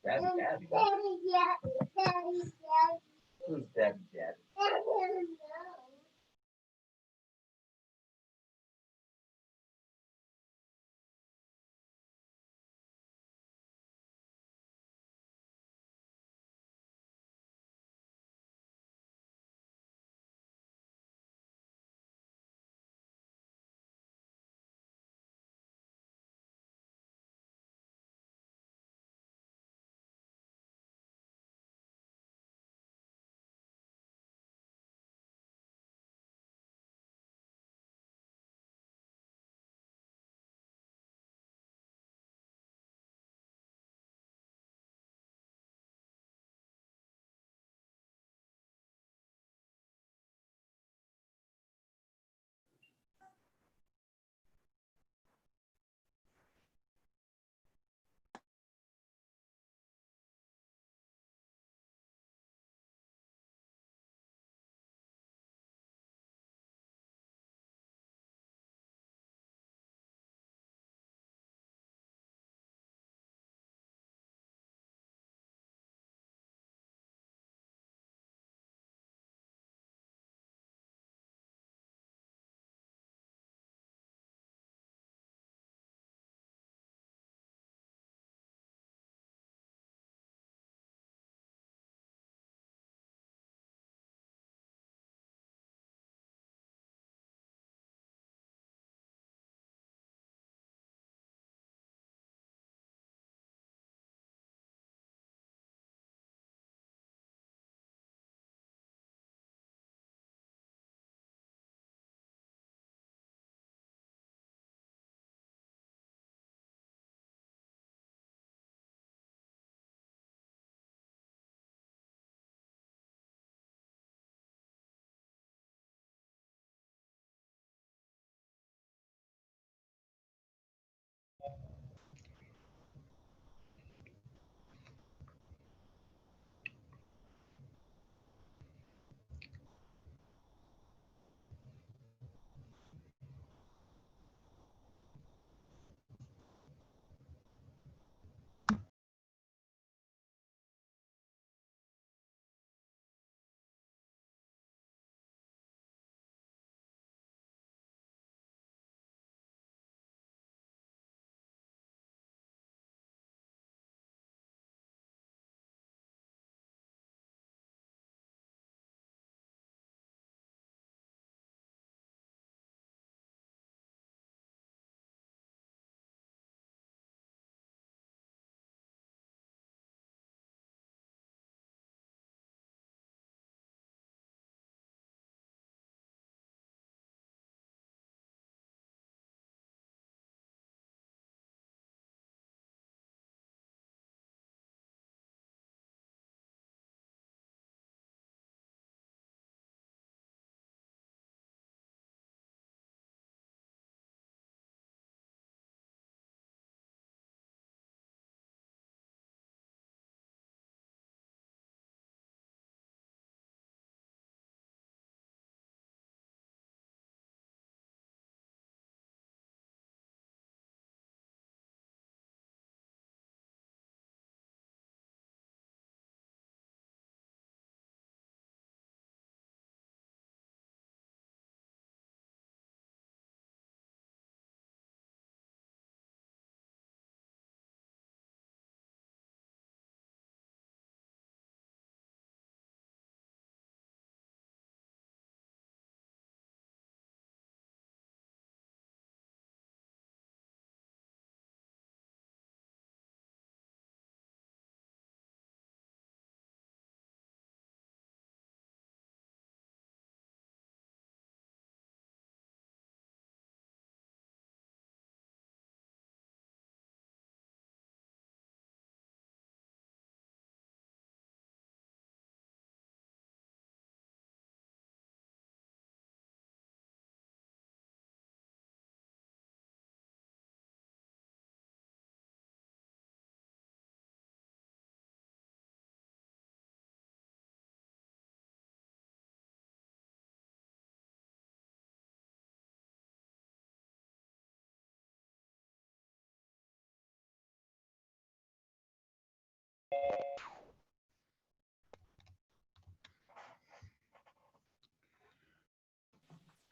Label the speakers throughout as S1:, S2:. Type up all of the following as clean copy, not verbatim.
S1: Daddy, daddy. Who's daddy, daddy?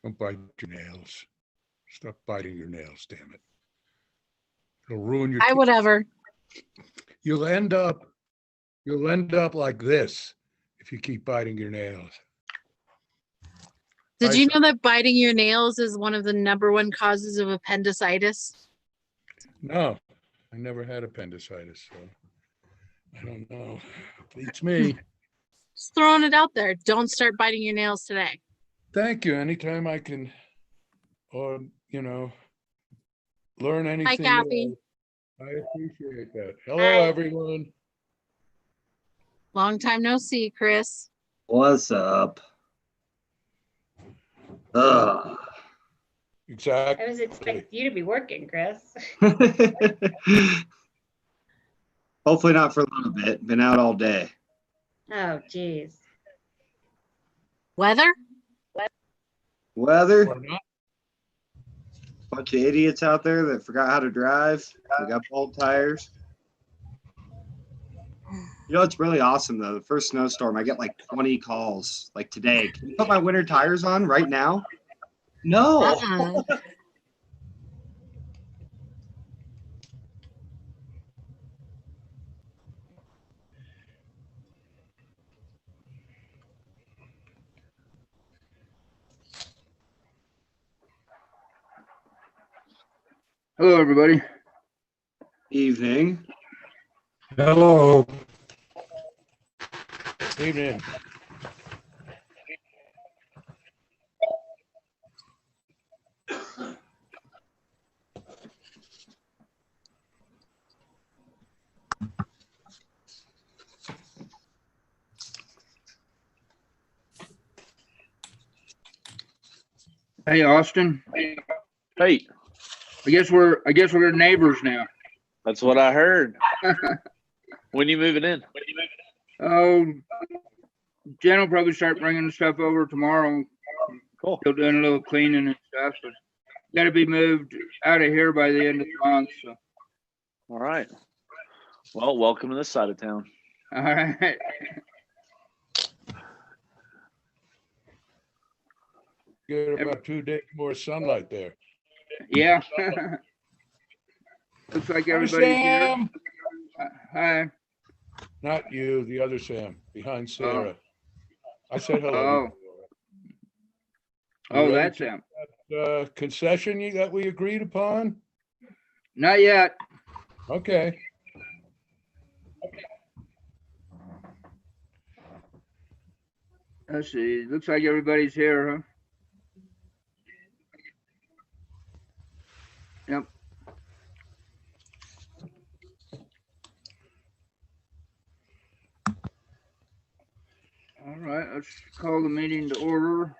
S2: Don't bite your nails. Stop biting your nails, damn it. It'll ruin your
S3: I
S2: teeth.
S3: whatever.
S2: You'll end up like this if you keep biting your nails.
S3: Did
S2: I
S3: you
S2: saw-
S3: know that biting your nails is one of the #1 causes of appendicitis?
S2: No, I never had appendicitis, so I don't know. Beats me.
S3: Just throwing it out there. Don't start biting your nails today.
S2: Thank you. Anytime I can, or learn
S3: Hi,
S2: anything
S3: Kathy.
S2: new, I appreciate that. Hello,
S3: Hi.
S2: everyone.
S3: Long time no see, Chris.
S1: What's up? Ugh.
S2: Exactly.
S4: I was expecting you to be working, Chris.
S1: Hopefully not for a little bit. Been out all day.
S4: Oh, geez.
S3: Weather?
S1: Weather.
S2: Or not.
S1: Bunch of idiots out there that forgot how to drive. We got bald tires. You know, it's really awesome though. The first snowstorm, I get like 20 calls. Like today, can you put my winter tires on right now? No.
S3: Uh-uh.
S5: Hello, everybody.
S1: Evening.
S2: Hello. Evening.
S5: Hey, Austin.
S6: Hey,
S5: I guess we're neighbors now.
S6: that's what I heard. When you moving in?
S5: Oh, Jen will probably start bringing the stuff over tomorrow.
S6: Cool.
S5: Still doing a little cleaning and stuff, but got to be moved out of here by the end of the month. So,
S6: All right. Well, welcome to this side of town.
S5: all right.
S2: Get about 2 days more sunlight there.
S5: Yeah. Looks like
S2: Hi,
S5: everybody's here.
S2: Sam.
S5: Hi.
S2: Not you, the other Sam, behind Sarah. I said hello.
S5: Oh.
S2: You
S5: Oh,
S2: ready
S5: that's
S2: to-
S5: him.
S2: Concession that we agreed upon?
S5: Not yet.
S2: Okay.
S5: Let's see. Looks like everybody's here, huh? Yep. All right, let's call the meeting to order.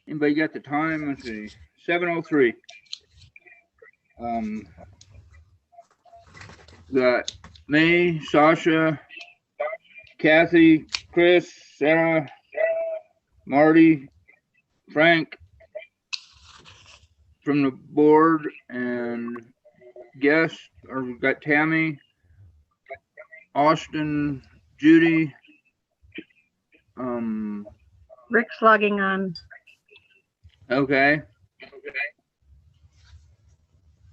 S5: Anybody got the time? Let's see, 7:03. Got me, Sasha, Kathy, Chris, Sarah, Marty, Frank from the board, and guests, or we've got Tammy, Austin, Judy,
S7: Rick's logging on.
S5: okay,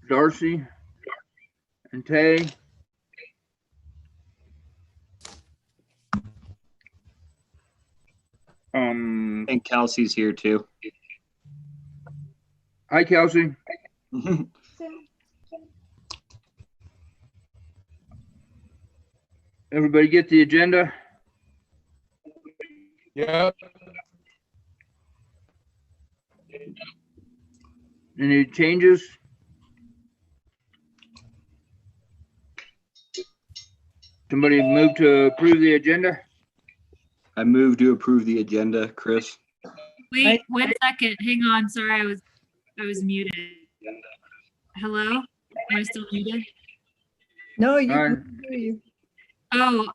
S5: Darcy, and Tay.
S1: I think Kelsey's here too.
S5: Hi, Kelsey. Everybody get the agenda?
S2: Yeah.
S5: Any changes? Somebody move to approve the agenda?
S1: I move to approve the agenda, Chris.
S8: Wait, 1 second. Hang on. Sorry, I was muted. Hello? Am I still muted?
S7: No,
S5: All right.
S7: you.
S8: Oh,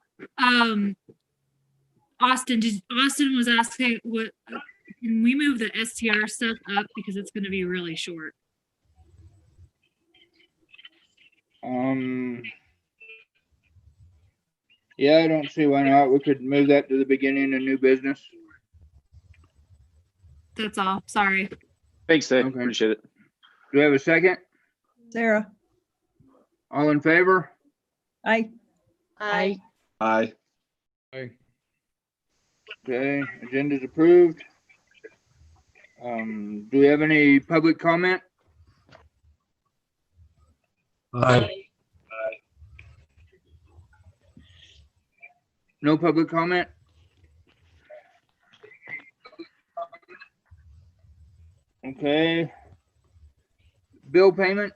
S8: Austin was asking what can we move the STR stuff up because it's going to be really short.
S5: Yeah, I don't see why not. We could move that to the beginning of new business.
S8: That's all. Sorry.
S6: Thanks, Dave.
S5: Okay.
S6: Appreciate it.
S5: Do we have a second?
S7: Sarah.
S5: All in favor?
S7: Aye.
S4: Aye.
S1: Aye.
S2: Aye.
S5: Okay, agenda's approved. Do we have any public comment?
S2: Aye.
S5: No public comment? Okay. Bill payment?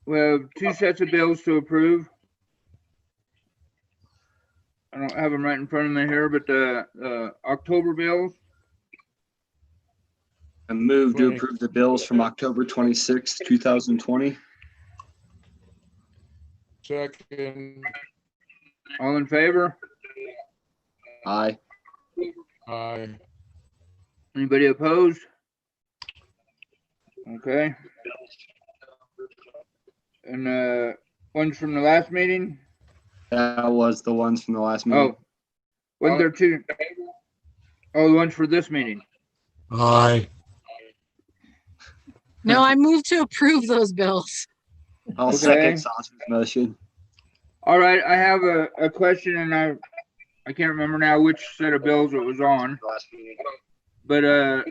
S5: We have two sets of bills to approve. I don't have them right in front of me here, but the October bills,
S1: I move to
S2: 20.
S1: approve the bills from October 26th, 2020.
S2: Second.
S5: all in favor?
S1: Aye.
S2: Aye.
S5: Anybody opposed? Okay. And ones from the last meeting?
S1: That was the ones from the last meeting.
S5: Oh, wasn't there two? Oh, the ones for this meeting.
S2: Aye.
S3: No, I move to approve those bills.
S1: I'll
S5: Okay.
S1: second Saucer's motion.
S5: All right, I have a question, and I can't remember now which set of bills it was on. But the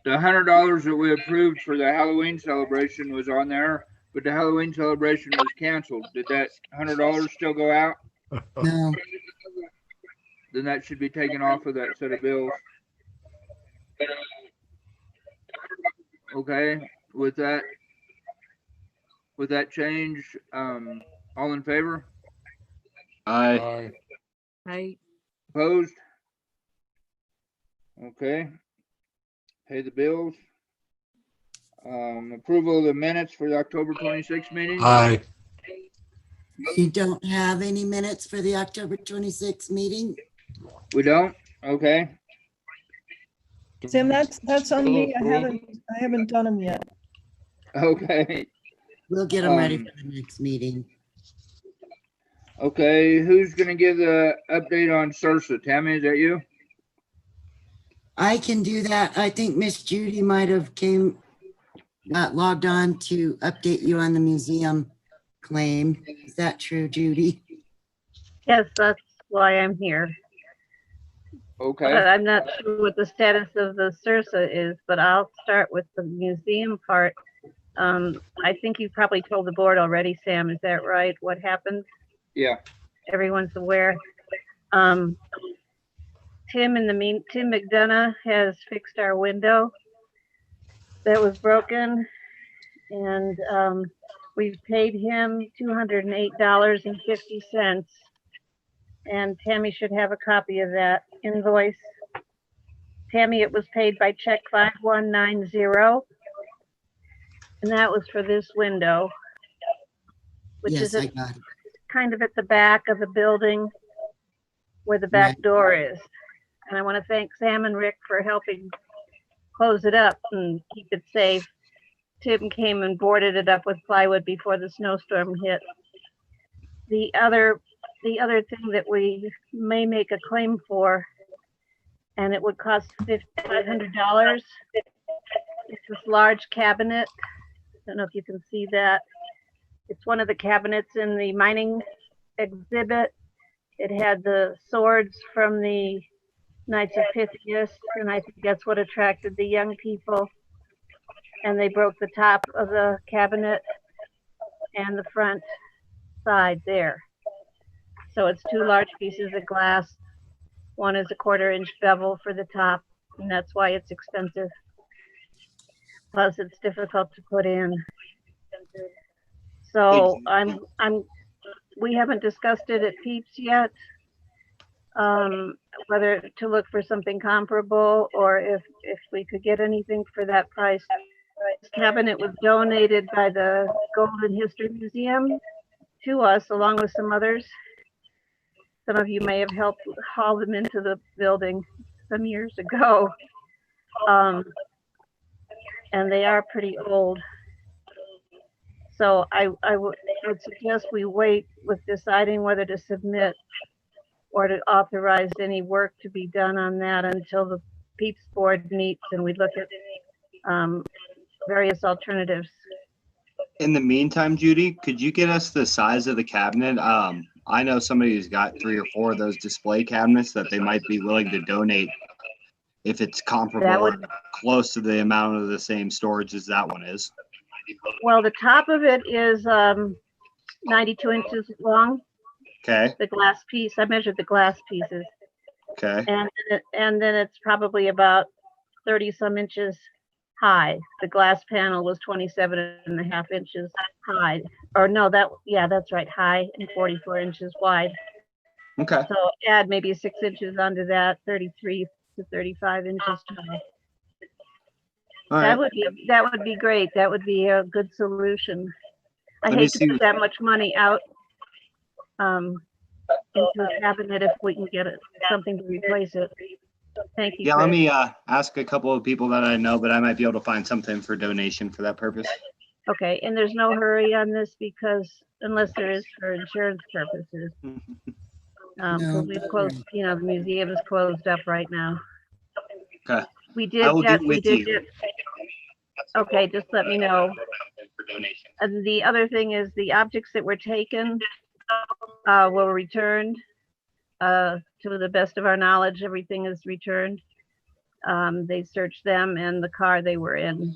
S5: $100 that we approved for the Halloween celebration was on there, but the Halloween celebration was canceled. Did that $100 still go out?
S9: No,
S5: Then that should be taken off of that set of bills. Okay, with that change, all in favor?
S1: Aye.
S2: Aye.
S3: I,
S5: Opposed? Okay. Pay the bills. Approval of the minutes for the October 26th meeting?
S2: Aye.
S9: you don't have any minutes for the October 26th meeting?
S5: We don't? Okay.
S7: Tim, that's on me. I haven't done them yet.
S5: Okay.
S9: We'll get them ready
S5: Um,
S9: for the next meeting.
S5: Okay, who's gonna give the update on Sursa? Tammy, is that you?
S9: I can do that. I think Miss Judy might have got logged on to update you on the museum claim. Is that true, Judy?
S7: Yes, that's why I'm here. But
S5: Okay,
S7: I'm not sure what the status of the Sursa is, but I'll start with the museum part. I think you probably told the board already, Sam, is that right? What happened?
S5: yeah,
S7: Everyone's aware. Tim McDonough has fixed our window that was broken, and we've paid him $208.50. And Tammy should have a copy of that invoice. Tammy, it was paid by check 5190. And that was for this window, which
S9: Yes,
S7: is
S9: I got it.
S7: kind of at the back of the building where the back
S9: Right.
S7: door is. And I want to thank Sam and Rick for helping close it up and keep it safe. Tim came and boarded it up with plywood before the snowstorm hit. The other thing that we may make a claim for, and it would cost $500. It's this large cabinet. I don't know if you can see that. It's one of the cabinets in the mining exhibit. It had the swords from the Knights of Pythias, and I think that's what attracted the young people. And they broke the top of the cabinet and the front side there. So it's two large pieces of glass. One is a 1/4-inch bevel for the top, and that's why it's expensive. Plus, it's difficult to put in. So we haven't discussed it at Peeps yet. Whether to look for something comparable or if we could get anything for that price. This cabinet was donated by the Golden History Museum to us along with some others. Some of you may have helped haul them into the building some years ago. And they are pretty old. So I would suggest we wait with deciding whether to submit or to authorize any work to be done on that until the Peeps Board meets and we look at various alternatives.
S1: In the meantime, Judy, could you get us the size of the cabinet? I know somebody who's got 3 or 4 of those display cabinets that they might be willing to donate if it's comparable
S7: That
S1: or
S7: would,
S1: close to the amount of the same storage as that one is.
S7: well, the top of it is 92 inches long,
S1: Okay,
S7: the glass piece. I measured the glass pieces.
S1: okay,
S7: And then it's probably about 30 some inches high. The glass panel was 27.5 inches high. Or no, that's right, high, and 44 inches wide.
S1: okay.
S7: So add maybe 6 inches onto that, 33 to 35 inches high.
S1: All
S7: That
S1: right.
S7: would be great. That would be a good solution. I
S1: Let me
S7: hate to
S1: see.
S7: put that much money out into a cabinet if we can get something to replace it. Thank you,
S1: Yeah, let
S7: Chris.
S1: me ask a couple of people that I know, but I might be able to find something for donation for that purpose.
S7: Okay, and there's no hurry on this because unless there is for insurance purposes.
S9: No,
S7: Because we've
S9: don't
S7: closed,
S9: worry.
S7: the museum is closed up right now.
S1: Okay.
S7: We
S1: I
S7: did
S1: will
S7: get,
S1: get with you.
S7: Okay, just let me know. And the other thing is the objects that were taken were returned. To the best of our knowledge, everything is returned. They searched them and the car they were in.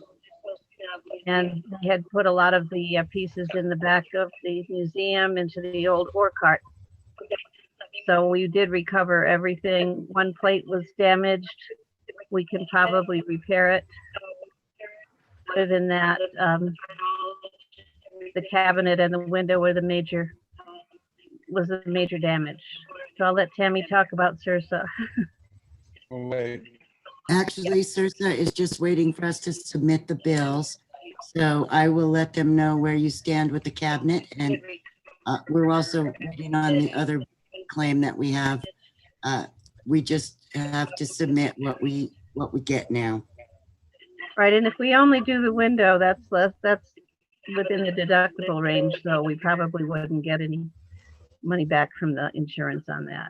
S7: And they had put a lot of the pieces in the back of the museum into the old ore cart. So we did recover everything. One plate was damaged. We can probably repair it. Other than that, the cabinet and the window was the major damage. So I'll let Tammy talk about Sursa.
S2: Oh, wait.
S9: Actually, Sursa is just waiting for us to submit the bills. So I will let them know where you stand with the cabinet, and we're also waiting on the other claim that we have. We just have to submit what we get now.
S7: Right, and if we only do the window, that's within the deductible range, so we probably wouldn't get any money back from the insurance on that.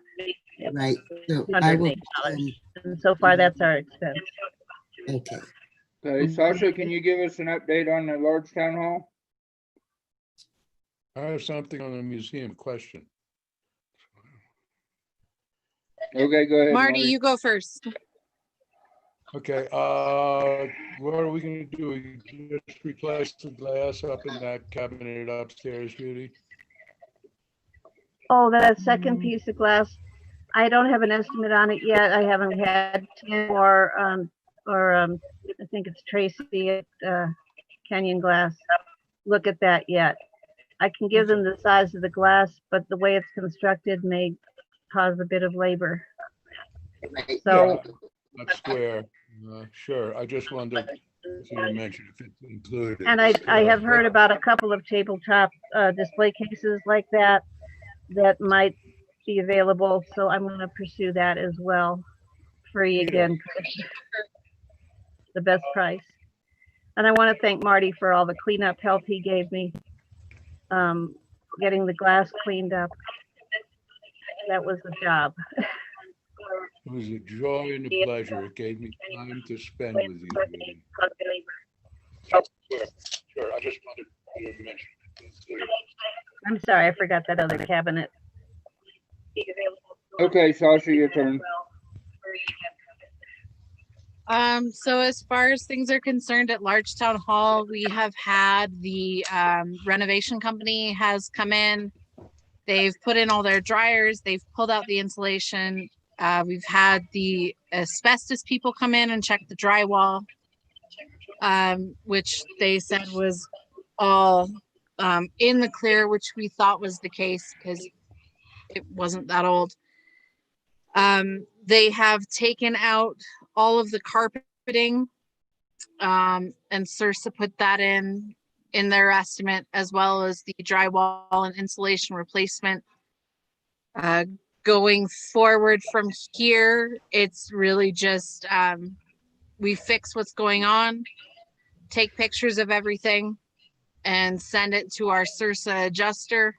S9: Right. So I will.
S7: $108. And so far, that's our expense.
S9: Okay.
S5: Okay, Sasha, can you give us an update on the large town hall?
S2: I have something on the museum question.
S5: Okay, go ahead.
S3: Marty, you go first.
S2: Okay, what are we gonna do? We just replace the glass up in that cabinet upstairs, Judy?
S7: Oh, that second piece of glass, I don't have an estimate on it yet. I haven't had Tim or I think it's Tracy at Canyon Glass look at that yet. I can give them the size of the glass, but the way it's constructed may cause a bit of labor. So
S2: Not square, sure, I just wondered if you mentioned if it's included.
S7: and I have heard about a couple of tabletop display cases like that might be available. So I'm going to pursue that as well. Free again, the best price. And I want to thank Marty for all the cleanup help he gave me. Getting the glass cleaned up. That was the job.
S2: It was a joy and a pleasure. It gave me time to spend with you, Judy. Sure, I just wanted you to mention it.
S7: I'm sorry, I forgot that other cabinet.
S5: Okay, Sasha, your turn.
S3: So as far as things are concerned at Large Town Hall, we have had the renovation company has come in. They've put in all their dryers. They've pulled out the insulation. We've had the asbestos people come in and check the drywall, which they said was all in the clear, which we thought was the case because it wasn't that old. They have taken out all of the carpeting, and Sursa put that in their estimate, as well as the drywall and insulation replacement. Going forward from here, it's really just we fix what's going on, take pictures of everything, and send it to our Sursa adjuster,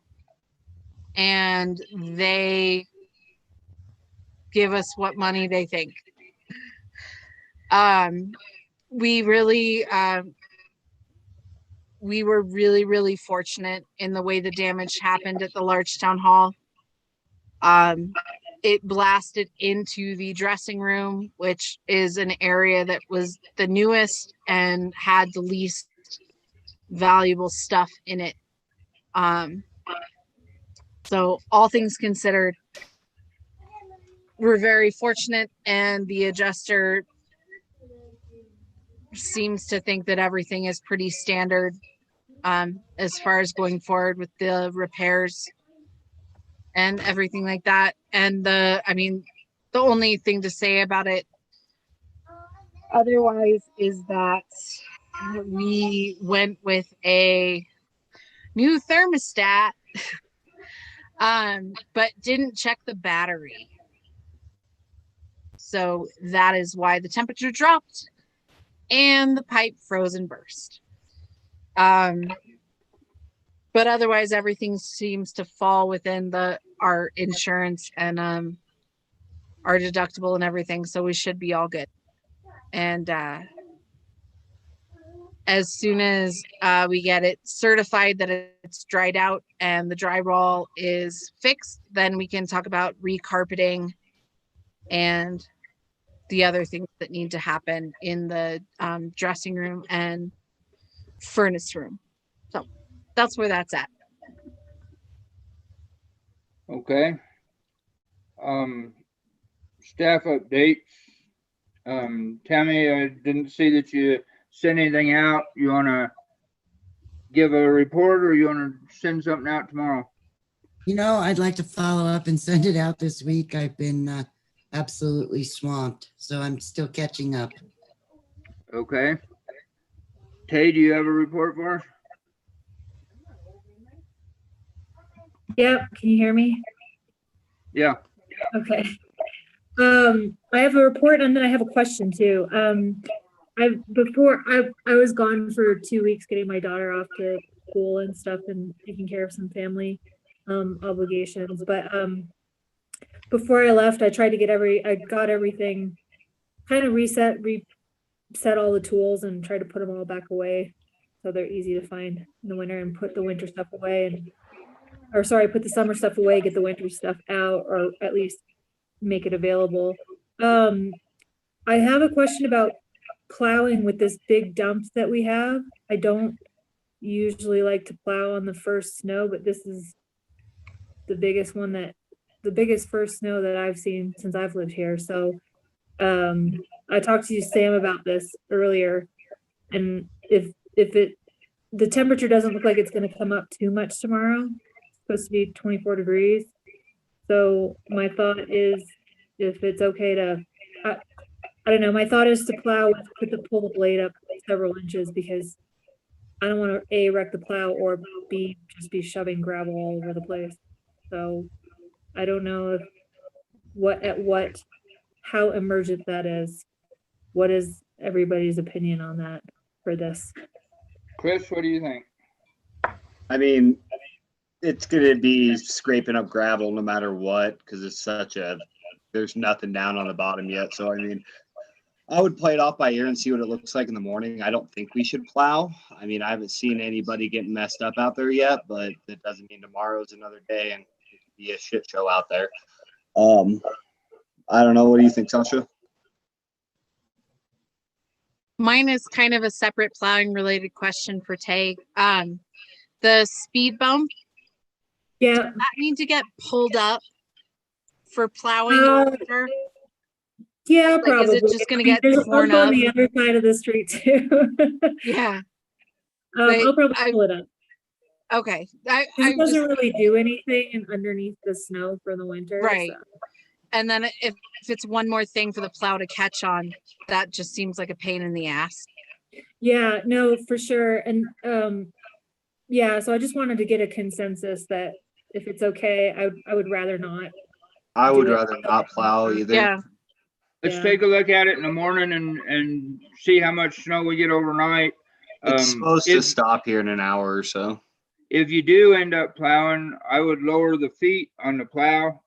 S3: and they give us what money they think. We really, we were really, really fortunate in the way the damage happened at the large town hall. It blasted into the dressing room, which is an area that was the newest and had the least valuable stuff in it. So all things considered, we're very fortunate, and the adjuster seems to think that everything is pretty standard as far as going forward with the repairs and everything like that. And the only thing to say about it otherwise is that we went with a new thermostat, but didn't check the battery. So that is why the temperature dropped and the pipe froze and burst. But otherwise, everything seems to fall within our insurance and our deductible and everything. So we should be all good. And as soon as we get it certified that it's dried out and the drywall is fixed, then we can talk about recarpeting and the other things that need to happen in the dressing room and furnace room. So that's where that's at.
S5: Okay. Staff updates. Tammy, I didn't see that you sent anything out. You want to give a report, or you want to send something out tomorrow?
S9: You know, I'd like to follow up and send it out this week. I've been absolutely swamped, so I'm still catching up.
S5: Okay. Tay, do you have a report for us?
S8: Yep, can you hear me?
S5: Yeah.
S8: Okay. I have a report and then I have a question too. I was gone for 2 weeks getting my daughter off to school and stuff and taking care of some family obligations. But before I left, I tried to I got everything kind of reset all the tools and tried to put them all back away so they're easy to find in the winter, and put the winter stuff away put the summer stuff away, get the winter stuff out, or at least make it available. I have a question about plowing with this big dump that we have. I don't usually like to plow on the first snow, but this is the biggest first snow that I've seen since I've lived here. So I talked to Sam about this earlier, and if the temperature doesn't look like it's going to come up too much tomorrow. It's supposed to be 24 degrees. So my thought is, if it's okay to, I don't know, my thought is to plow, pull the blade up several inches, because I don't want to A, wreck the plow, or B, just be shoving gravel all over the place. So I don't know how emergent that is. What is everybody's opinion on that for this?
S5: Chris, what do you think?
S1: I mean, it's going to be scraping up gravel no matter what, because it's there's nothing down on the bottom yet. So, I mean, I would play it off by ear and see what it looks like in the morning. I don't think we should plow. I mean, I haven't seen anybody getting messed up out there yet, but that doesn't mean tomorrow's another day and it could be a shit show out there. I don't know. What do you think, Sasha?
S3: Mine is kind of a separate plowing related question for Tay. The speed bump.
S8: Yeah.
S3: Does that need to get pulled up for plowing?
S8: Yeah,
S3: like,
S8: probably.
S3: Is it just going to get
S8: There's
S3: torn
S8: on
S3: up?
S8: the other side of the street too.
S3: Yeah.
S8: I'll probably pull it up.
S3: Okay.
S8: It doesn't really do anything underneath the snow for the winter.
S3: Right.
S8: So.
S3: And then if it's one more thing for the plow to catch on, that just seems like a pain in the ass.
S8: Yeah, no, for sure. And yeah, so I just wanted to get a consensus that if it's okay, I would rather not.
S1: I would rather not plow either.
S3: Yeah.
S5: Let's take a look at it in the morning and see how much snow we get overnight.
S1: It's supposed to stop here in an hour or so.
S5: If you do end up plowing, I would lower the feet on the plow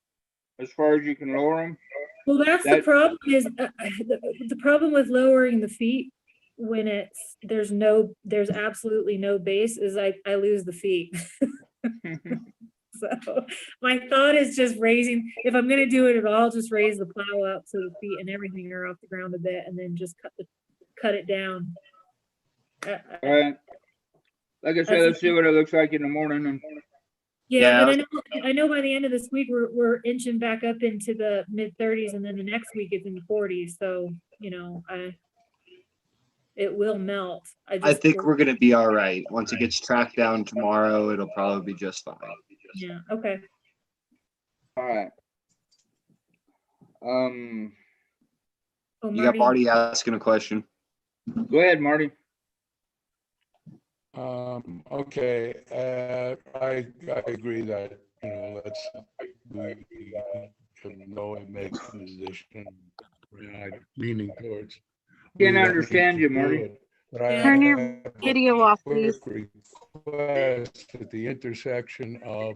S5: as far as you can lower them.
S8: Well, that's the
S5: That-
S8: problem is, the problem with lowering the feet when there's absolutely no base is I lose the feet. So my thought is just raising, if I'm gonna do it at all, just raise the plow up so the feet and everything are off the ground a bit and then just cut it down.
S5: All right. Like I said, let's see what it looks like in the morning and
S8: Yeah,
S1: Yeah.
S8: and I know by the end of this week, we're inching back up into the mid-30s, and then the next week it's in the 40s, so, it will melt.
S1: I think we're gonna be all right. Once it gets tracked down tomorrow, it'll probably be just fine.
S8: Yeah, okay.
S5: all right.
S8: Oh,
S1: You got
S8: Marty,
S1: Marty asking a question.
S5: Go ahead, Marty.
S2: Okay, I agree that, we can go and make a decision, we're leaning towards. we
S5: Can't
S2: don't need
S5: understand
S2: to
S5: you,
S2: do
S5: Marty.
S2: it, but I
S3: Turn your
S2: have a
S3: video off, please.
S2: quick request at the intersection of,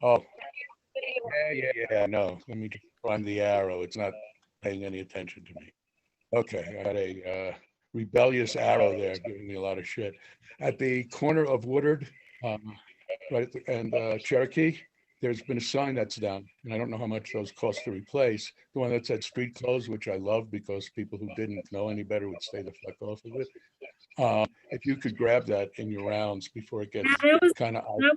S2: oh, yeah, no, let me just find the arrow, it's not paying any attention to me. Okay, I got a rebellious arrow there giving me a lot of shit. At the corner of Woodard, right, and Cherokee, there's been a sign that's down, and I don't know how much those cost to replace. The one that said street closed, which I love because people who didn't know any better would stay the fuck off of it. If you could grab that in your rounds before it gets kind of.
S8: that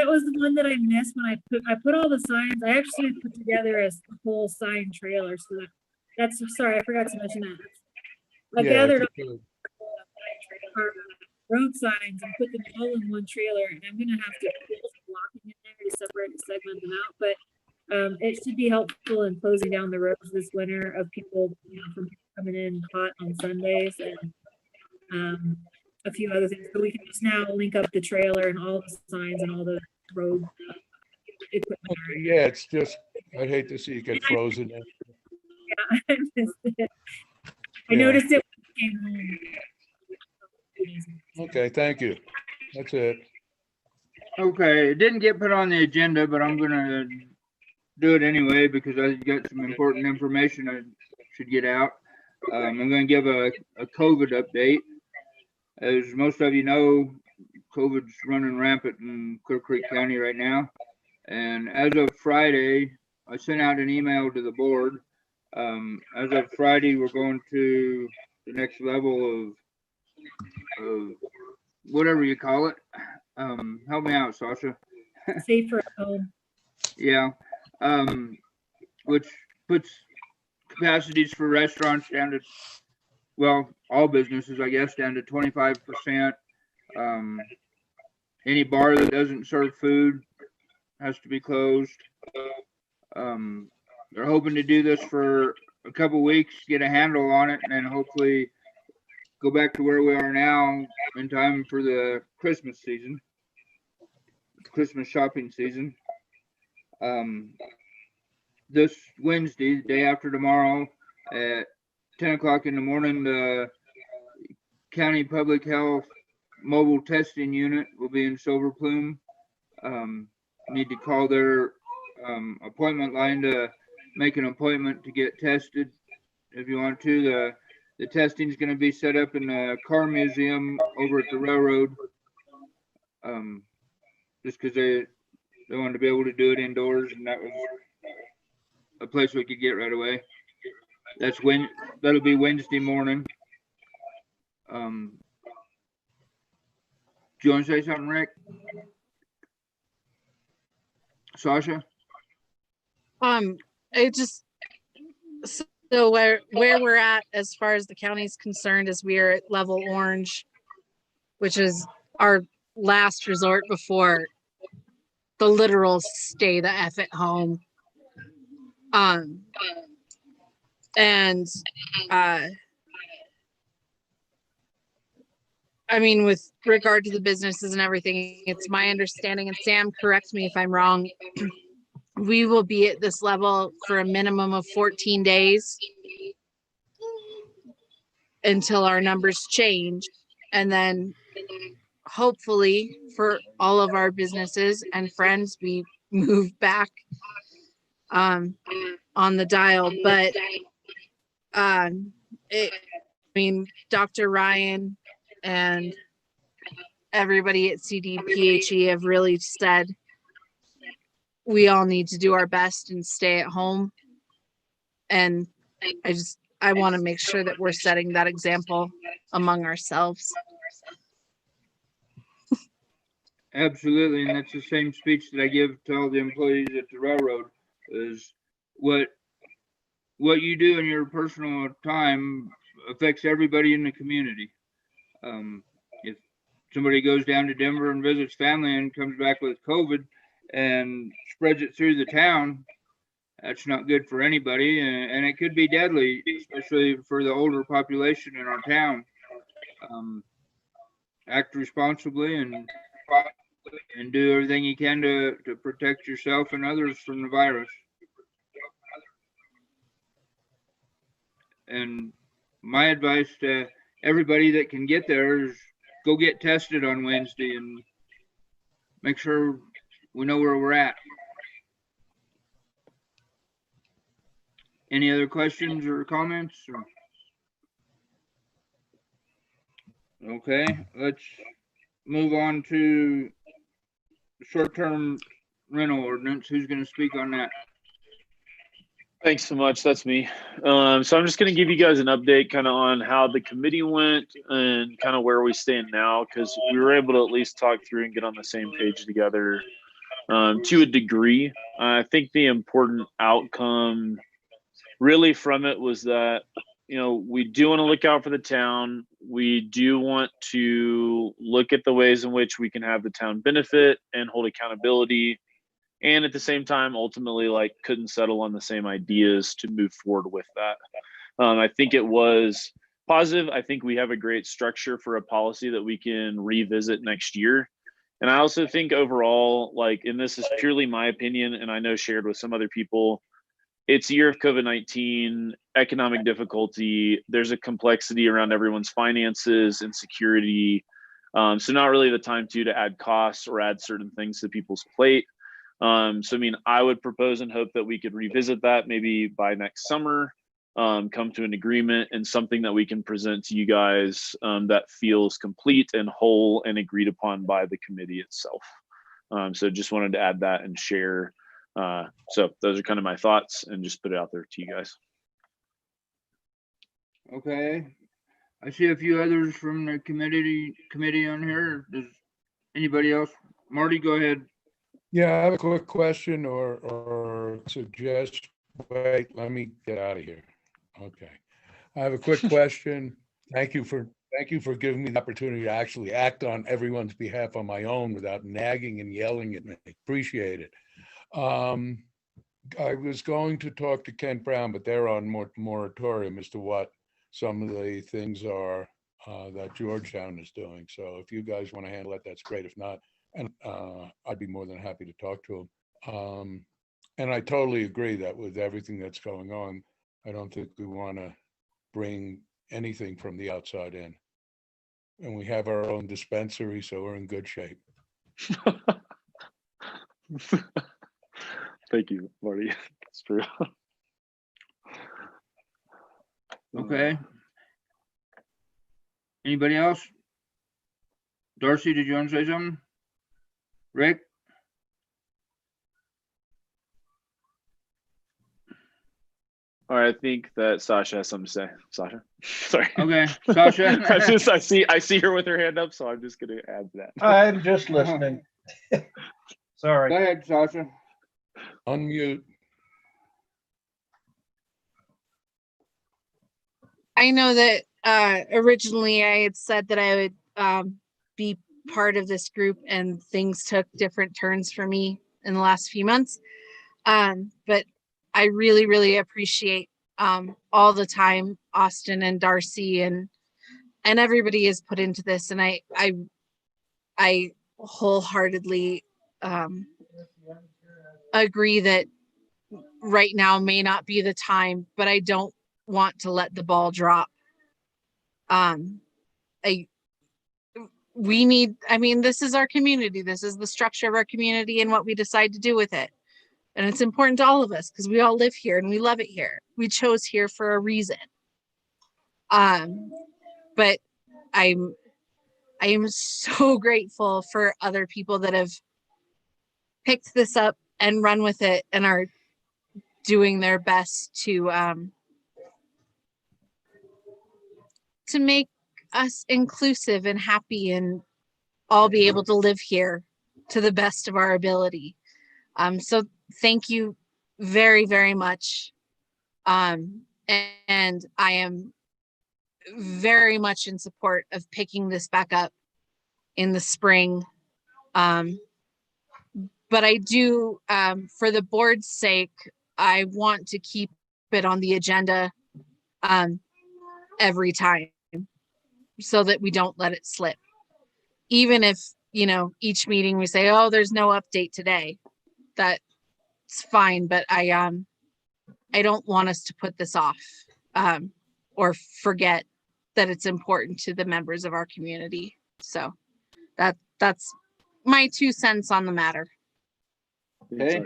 S8: was the one that I missed when I put all the signs. I actually put together a whole sign trailer, so that's, sorry, I forgot to mention that. I gathered up our road signs and put them all in one trailer, and I'm gonna have to put some blocking in there to separate and segment them out, but it should be helpful in closing down the roads this winter of people, from coming in hot on Sundays and a few other things. So we can just now link up the trailer and all the signs and all the road equipment.
S2: Yeah, it's just, I'd hate to see it get frozen.
S8: Yeah, I missed it. I noticed it when I came home.
S2: Okay, thank you. That's it.
S5: Okay, it didn't get put on the agenda, but I'm gonna do it anyway because I got some important information I should get out. I'm gonna give a COVID update. As most of you know, COVID's running rampant in Clear Creek County right now. And as of Friday, I sent out an email to the board. As of Friday, we're going to the next level of whatever you call it. Help me out, Sasha.
S8: Safer at home.
S5: Yeah. Which puts capacities for restaurants down to, well, all businesses, I guess, down to 25%. Any bar that doesn't serve food has to be closed. They're hoping to do this for a couple weeks, get a handle on it, and then hopefully go back to where we are now in time for the Christmas season, Christmas shopping season. This Wednesday, day after tomorrow, at 10 o'clock in the morning, the County Public Health Mobile Testing Unit will be in Silver Plume. Need to call their appointment line to make an appointment to get tested if you want to. The testing is going to be set up in the car museum over at the railroad, just because they wanted to be able to do it indoors, and that was a place we could get right away. That'll be Wednesday morning. Do you want to say something, Rick? Sasha?
S3: It just, so where we're at as far as the county is concerned is we are at level orange, which is our last resort before the literal stay the F at home. And I mean, with regard to the businesses and everything, it's my understanding, and Sam, correct me if I'm wrong, we will be at this level for a minimum of 14 days until our numbers change. And then hopefully for all of our businesses and friends, we move back on the dial, but I mean, Dr. Ryan and everybody at CDPHE have really said we all need to do our best and stay at home. And I want to make sure that we're setting that example among ourselves.
S5: Absolutely, and that's the same speech that I give to all the employees at the railroad, is what you do in your personal time affects everybody in the community. If somebody goes down to Denver and visits family and comes back with COVID and spreads it through the town, that's not good for anybody, and it could be deadly, especially for the older population in our town. Act responsibly and do everything you can to protect yourself and others from the virus. And my advice to everybody that can get there is go get tested on Wednesday and make sure we know where we're at. Any other questions or comments? Okay, let's move on to short-term rental ordinance. Who's going to speak on that?
S6: Thanks so much. That's me. So I'm just going to give you guys an update kind of on how the committee went and kind of where we stand now, because we were able to at least talk through and get on the same page together to a degree. I think the important outcome really from it was that, you know, we do want to look out for the town. We do want to look at the ways in which we can have the town benefit and hold accountability. And at the same time, ultimately, like, couldn't settle on the same ideas to move forward with that. I think it was positive. I think we have a great structure for a policy that we can revisit next year. And I also think overall, like, and this is purely my opinion, and I know shared with some other people, it's a year of COVID-19, economic difficulty. There's a complexity around everyone's finances and security. So not really the time to add costs or add certain things to people's plate. So, I mean, I would propose and hope that we could revisit that maybe by next summer, come to an agreement and something that we can present to you guys that feels complete and whole and agreed upon by the committee itself. So just wanted to add that and share. So those are kind of my thoughts and just put it out there to you guys.
S5: Okay. I see a few others from the committee on here. Does anybody else? Marty, go ahead.
S2: Yeah, I have a quick question or suggestion. Wait, let me get out of here. Okay. I have a quick question. Thank you for giving me the opportunity to actually act on everyone's behalf on my own without nagging and yelling at me. Appreciate it. I was going to talk to Kent Brown, but they're on moratorium as to what some of the things are that Georgetown is doing. So if you guys want to handle it, that's great. If not, and I'd be more than happy to talk to him. And I totally agree that with everything that's going on, I don't think we want to bring anything from the outside in. And we have our own dispensary, so we're in good shape.
S6: Thank you, Marty. That's true.
S5: Okay. Anybody else? Darcy, did you want to say something? Rick?
S6: All right, I think that Sasha has something to say. Sasha, sorry.
S5: Okay, Sasha.
S6: I see her with her hand up, so I'm just going to add that.
S10: I'm just listening. Sorry.
S5: Go ahead, Sasha.
S2: Unmute.
S3: I know that originally I had said that I would be part of this group, and things took different turns for me in the last few months. But I really, really appreciate all the time Austin and Darcy and everybody has put into this, and I wholeheartedly agree that right now may not be the time, but I don't want to let the ball drop. We need, I mean, this is our community. This is the structure of our community and what we decide to do with it. And it's important to all of us because we all live here and we love it here. We chose here for a reason. But I am so grateful for other people that have picked this up and run with it and are doing their best to make us inclusive and happy and all be able to live here to the best of our ability. So thank you very, very much. And I am very much in support of picking this back up in the spring. But I do, for the board's sake, I want to keep it on the agenda every time so that we don't let it slip. Even if, you know, each meeting we say, oh, there's no update today, that's fine. But I don't want us to put this off or forget that it's important to the members of our community. So that's my 2 cents on the matter.
S6: Thanks,
S5: Okay.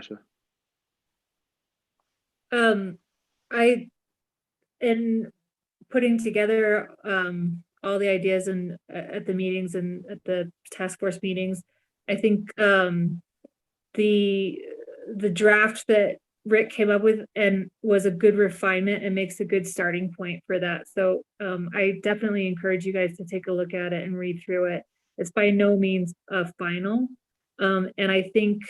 S6: Sasha.
S8: I, in putting together all the ideas and at the meetings and at the task force meetings, I think the draft that Rick came up with and was a good refinement and makes a good starting point for that. So I definitely encourage you guys to take a look at it and read through it. It's by no means a final. And I think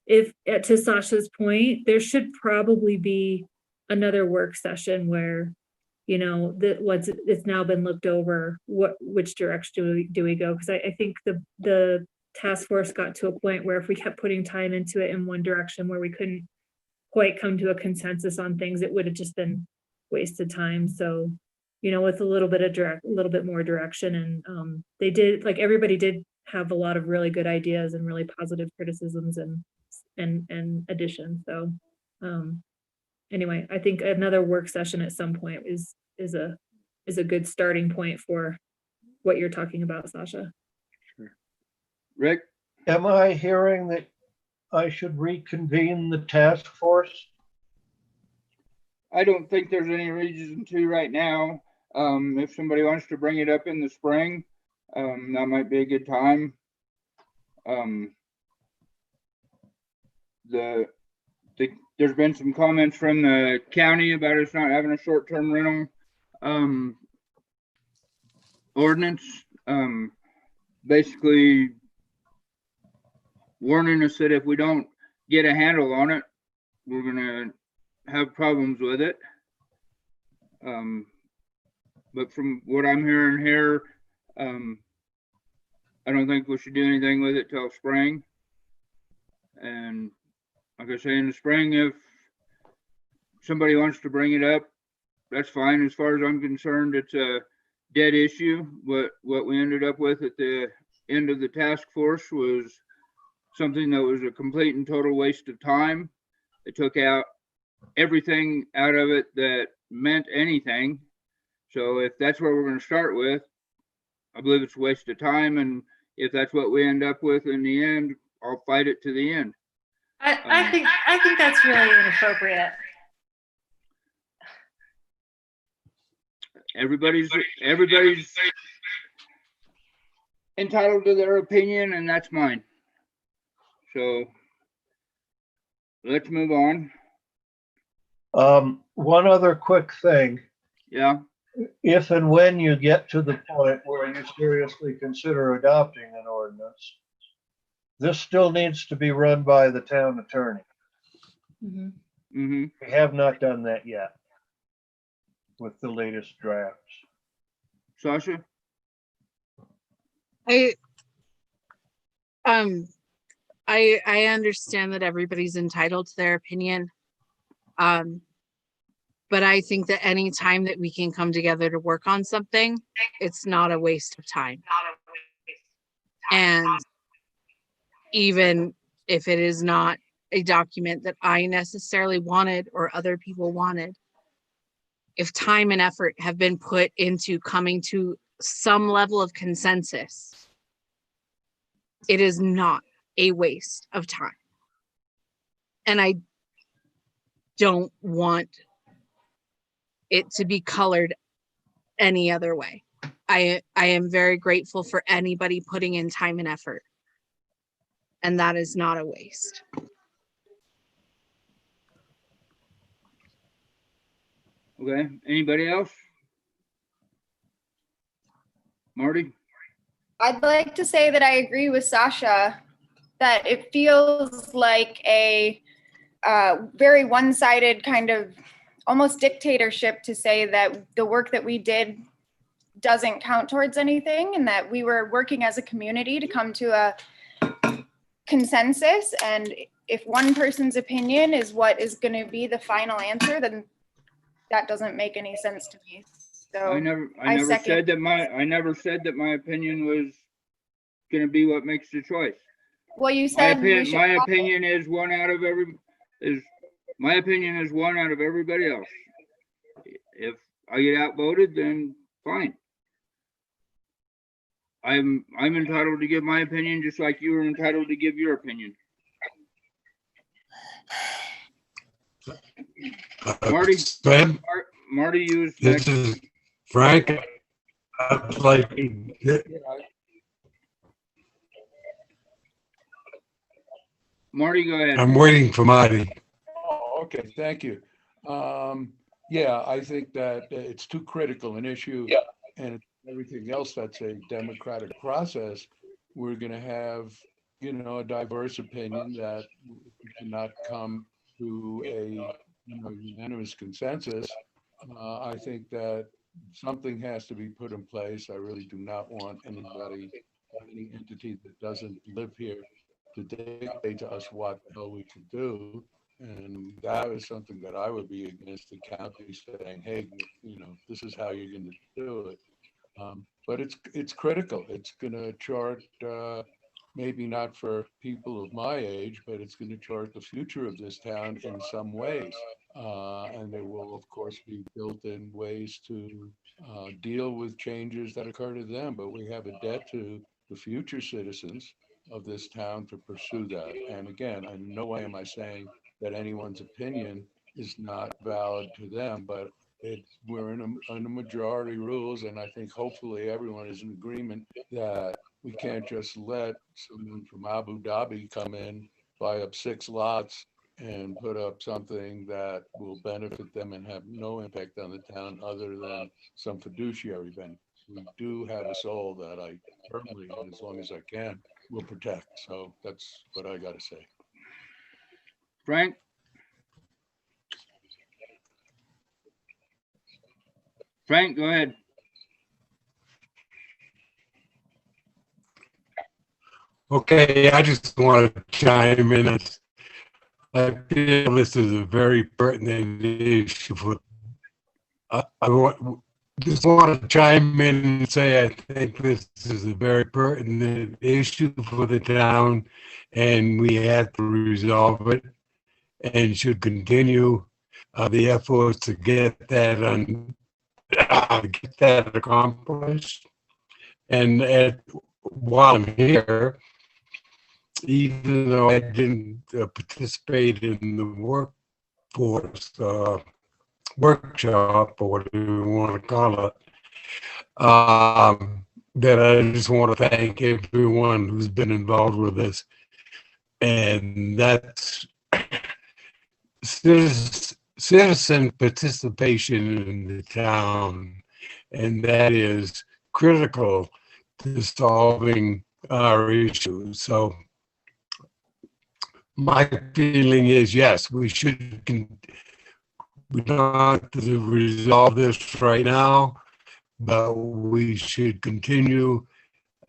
S8: if, to Sasha's point, there should probably be another work session where, you know, that what's it's now been looked over, which direction do we go? Because I think the task force got to a point where if we kept putting time into it in one direction where we couldn't quite come to a consensus on things, it would have just been wasted time. So, you know, with a little bit more direction, and they did, like, everybody did have a lot of really good ideas and really positive criticisms and additions. So anyway, I think another work session at some point is a good starting point for what you're talking about, Sasha.
S5: Rick?
S10: Am I hearing that I should reconvene the task force?
S5: I don't think there's any reason to right now. If somebody wants to bring it up in the spring, that might be a good time. There's been some comments from the county about us not having a short-term rental ordinance, basically warning us that if we don't get a handle on it, we're gonna have problems with it. But from what I'm hearing here, I don't think we should do anything with it till spring. And like I say, in the spring, if somebody wants to bring it up, that's fine. As far as I'm concerned, it's a dead issue. What we ended up with at the end of the task force was something that was a complete and total waste of time. It took out everything out of it that meant anything. So if that's where we're going to start with, I believe it's a waste of time. And if that's what we end up with in the end, I'll fight it to the end.
S7: I think that's really inappropriate.
S5: Everybody's entitled to their opinion, and that's mine. So let's move on.
S10: One other quick thing.
S5: Yeah.
S10: If and when you get to the point where you seriously consider adopting an ordinance, this still needs to be run by the town attorney.
S5: Mm-hmm.
S10: We have not done that yet with the latest drafts.
S5: Sasha?
S3: I understand that everybody's entitled to their opinion. But I think that any time that we can come together to work on something, it's not a waste of time. And even if it is not a document that I necessarily wanted or other people wanted, if time and effort have been put into coming to some level of consensus, it is not a waste of time. And I don't want it to be colored any other way. I am very grateful for anybody putting in time and effort. And that is not a waste.
S5: Okay, anybody else? Marty?
S11: I'd like to say that I agree with Sasha that it feels like a very one-sided kind of almost dictatorship to say that the work that we did doesn't count towards anything, and that we were working as a community to come to a consensus. And if one person's opinion is what is going to be the final answer, then that doesn't make any sense to me. So
S5: I never said that my opinion was going to be what makes the choice.
S11: Well, you said
S5: my opinion is one out of everybody else. If I get outvoted, then fine. I'm entitled to give my opinion just like you are entitled to give your opinion. Marty,
S12: Ben,
S5: Marty used
S12: this is Frank. I'd like
S5: Marty, go ahead.
S12: I'm waiting for Marty.
S2: Oh, okay, thank you. Yeah, I think that it's too critical an issue, and everything else that's a democratic process. We're going to have, a diverse opinion that we cannot come to a unanimous consensus. I think that something has to be put in place. I really do not want any entity that doesn't live here to dictate to us what the hell we can do. And that is something that I would be against the county saying, hey, this is how you're going to do it. But it's critical. It's going to chart, maybe not for people of my age, but it's going to chart the future of this town in some ways. And there will, of course, be built-in ways to deal with changes that occur to them. But we have a debt to the future citizens of this town to pursue that. And again, in no way am I saying that anyone's opinion is not valid to them, but we're in a majority rules, and I think hopefully everyone is in agreement that we can't just let someone from Abu Dhabi come in, buy up 6 lots, and put up something that will benefit them and have no impact on the town other than some fiduciary benefits. We do have a soul that I firmly, and as long as I can, will protect. So that's what I got to say.
S5: Frank? Frank, go ahead.
S12: Okay, I just want to chime in. I feel this is a very pertinent issue. Just want to chime in and say I think this is a very pertinent issue for the town, and we have to resolve it and should continue the efforts to get that accomplished. And while I'm here, even though I didn't participate in the workforce workshop, or whatever you want to call it, that I just want to thank everyone who's been involved with this. And that's citizen participation in the town, and that is critical to solving our issues. So my feeling is, yes, we don't have to resolve this right now, but we should continue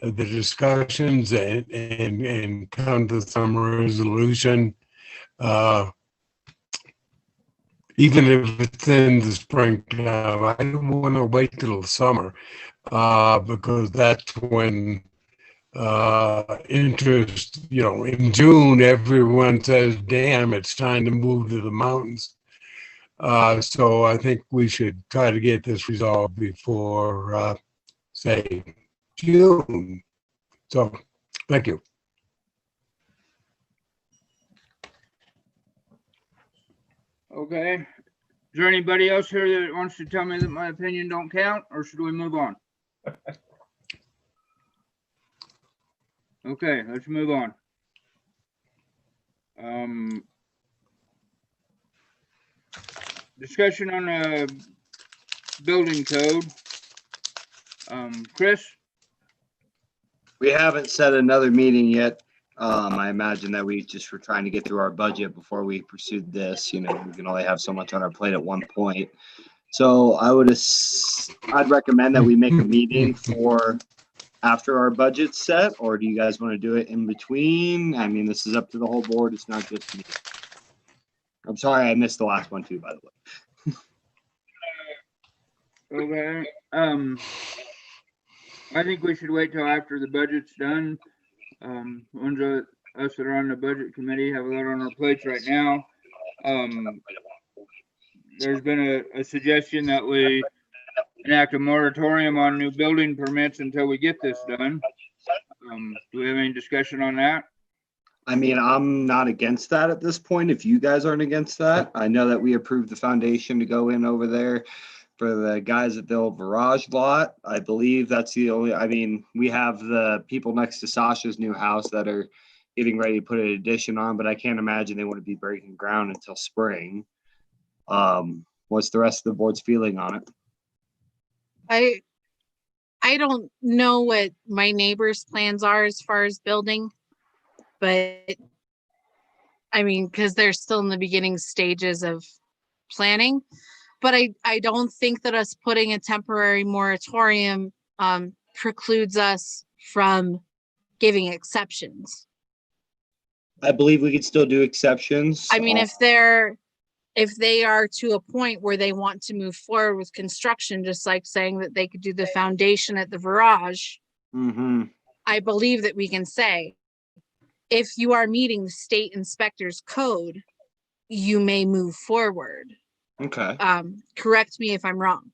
S12: the discussions and come to some resolution, even if it's in the springtime. I don't want to wait till summer, because that's when interest, in June, everyone says, damn, it's time to move to the mountains. So I think we should try to get this resolved before, say, June. So, thank you.
S5: Okay. Is there anybody else here that wants to tell me that my opinion don't count, or should we move on? Okay, let's move on. Discussion on the building code. Chris?
S1: We haven't set another meeting yet. I imagine that we just were trying to get through our budget before we pursued this. You know, we can only have so much on our plate at one point. So I'd recommend that we make a meeting for after our budget's set, or do you guys want to do it in between? I mean, this is up to the whole board. It's not just me. I'm sorry I missed the last one too, by the way.
S5: Okay. I think we should wait till after the budget's done. Ones of us that are on the budget committee have a lot on our plates right now. There's been a suggestion that we enact a moratorium on new building permits until we get this done. Do we have any discussion on that?
S1: I mean, I'm not against that at this point. If you guys aren't against that, I know that we approved the foundation to go in over there for the guys at the old garage lot. I believe that's the only, I mean, we have the people next to Sasha's new house that are getting ready to put an addition on, but I can't imagine they want to be breaking ground until spring. What's the rest of the board's feeling on it?
S3: I don't know what my neighbor's plans are as far as building, but I mean, because they're still in the beginning stages of planning. But I don't think that us putting a temporary moratorium precludes us from giving exceptions.
S1: I believe we could still do exceptions.
S3: I mean, if they are to a point where they want to move forward with construction, just like saying that they could do the foundation at the garage, I believe that we can say, if you are meeting the state inspector's code, you may move forward.
S1: Okay.
S3: Correct me if I'm wrong.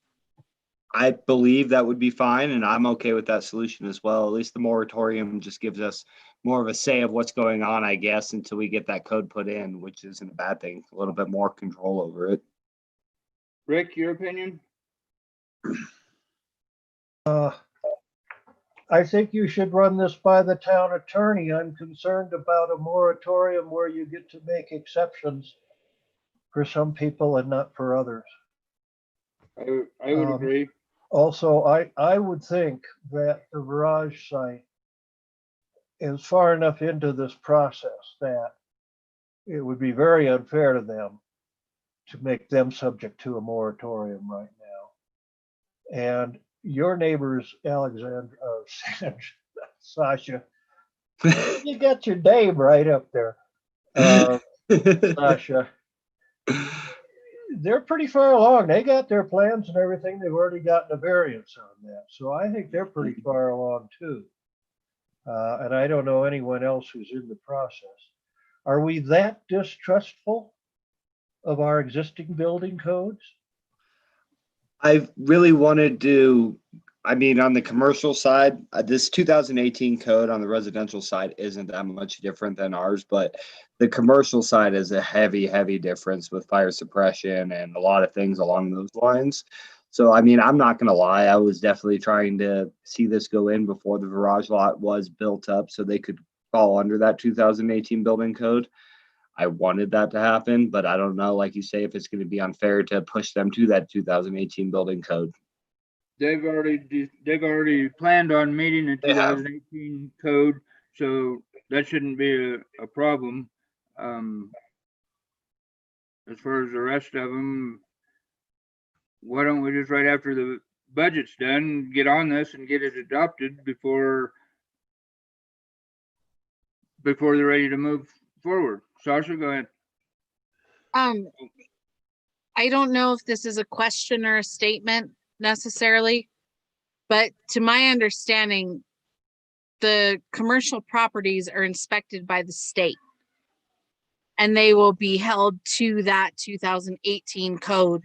S1: I believe that would be fine, and I'm okay with that solution as well. At least the moratorium just gives us more of a say of what's going on, I guess, until we get that code put in, which isn't a bad thing. A little bit more control over it.
S5: Rick, your opinion?
S10: I think you should run this by the town attorney. I'm concerned about a moratorium where you get to make exceptions for some people and not for others.
S5: I would agree.
S10: Also, I would think that the garage site is far enough into this process that it would be very unfair to them to make them subject to a moratorium right now. And your neighbors, Sasha, you got your name right up there, Sasha. They're pretty far along. They got their plans and everything. They've already gotten a variance on that. So I think they're pretty far along too. And I don't know anyone else who's in the process. Are we that distrustful of our existing building codes?
S1: I really wanted to, I mean, on the commercial side, this 2018 code on the residential side isn't that much different than ours, but the commercial side is a heavy, heavy difference with fire suppression and a lot of things along those lines. So, I mean, I'm not going to lie. I was definitely trying to see this go in before the garage lot was built up so they could fall under that 2018 building code. I wanted that to happen, but I don't know, like you say, if it's going to be unfair to push them to that 2018 building code.
S5: They've already planned on meeting the 2018 code, so that shouldn't be a problem. As far as the rest of them, why don't we just right after the budget's done, get on this and get it adopted before they're ready to move forward? Sasha, go ahead.
S3: I don't know if this is a question or a statement necessarily, but to my understanding, the commercial properties are inspected by the state and they will be held to that 2018 code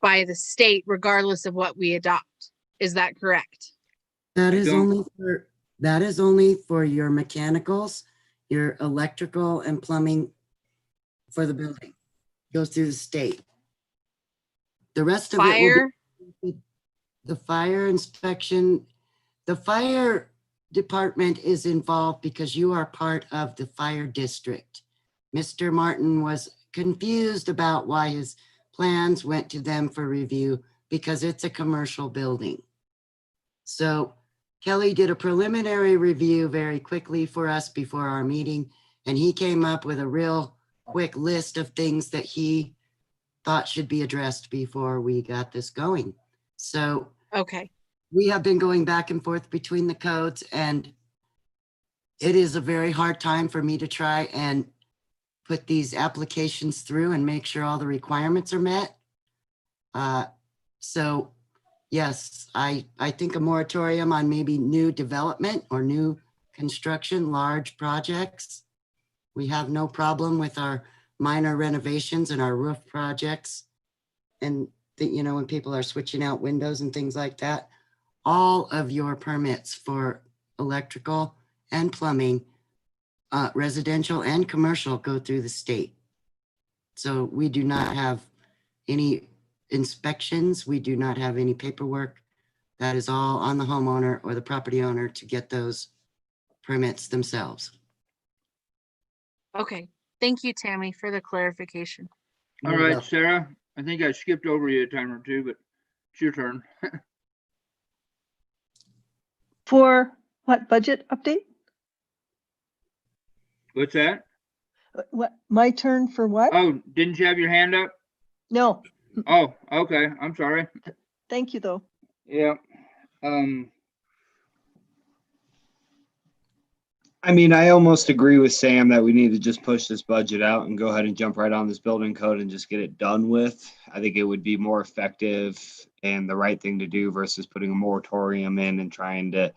S3: by the state regardless of what we adopt. Is that correct?
S9: That is only for your mechanicals, your electrical and plumbing for the building. Goes through the state. The rest of it will
S3: Fire,
S9: be the fire inspection. The fire department is involved because you are part of the fire district. Mr. Martin was confused about why his plans went to them for review because it's a commercial building. So Kelly did a preliminary review very quickly for us before our meeting, and he came up with a real quick list of things that he thought should be addressed before we got this going. So
S3: okay.
S9: we have been going back and forth between the codes, and it is a very hard time for me to try and put these applications through and make sure all the requirements are met. So yes, I think a moratorium on maybe new development or new construction, large projects. We have no problem with our minor renovations and our roof projects. And you know, when people are switching out windows and things like that, all of your permits for electrical and plumbing, residential and commercial, go through the state. So we do not have any inspections. We do not have any paperwork. That is all on the homeowner or the property owner to get those permits themselves.
S3: Okay. Thank you, Tammy, for the clarification.
S5: All
S9: You're
S5: right,
S9: welcome.
S5: Sarah, I think I skipped over you a time or two, but it's your turn.
S13: For what budget update?
S5: What's that?
S13: What, my turn for what?
S5: Oh, didn't you have your hand up?
S13: No,
S5: Oh, okay. I'm sorry.
S13: thank you though.
S5: Yeah.
S1: I mean, I almost agree with Sam that we need to just push this budget out and go ahead and jump right on this building code and just get it done with. I think it would be more effective and the right thing to do versus putting a moratorium in and trying to,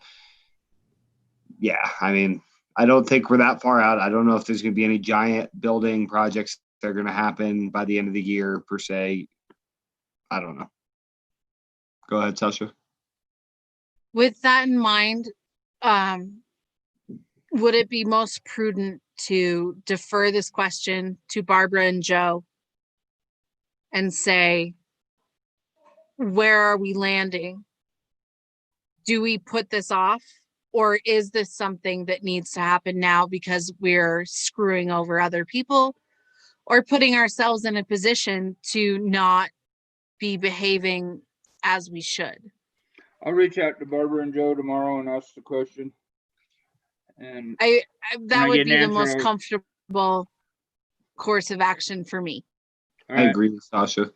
S1: yeah, I mean, I don't think we're that far out. I don't know if there's going to be any giant building projects that are going to happen by the end of the year per se. I don't know. Go ahead, Sasha.
S3: With that in mind, would it be most prudent to defer this question to Barbara and Joe and say, where are we landing? Do we put this off? Or is this something that needs to happen now because we're screwing over other people or putting ourselves in a position to not be behaving as we should?
S5: I'll reach out to Barbara and Joe tomorrow and ask the question. And
S3: That
S5: I
S3: would
S5: get
S3: be
S5: an
S3: the
S5: answer,
S3: most
S5: I'll-
S3: comfortable course of action for me.
S5: all
S1: I
S5: right.
S1: agree with Sasha.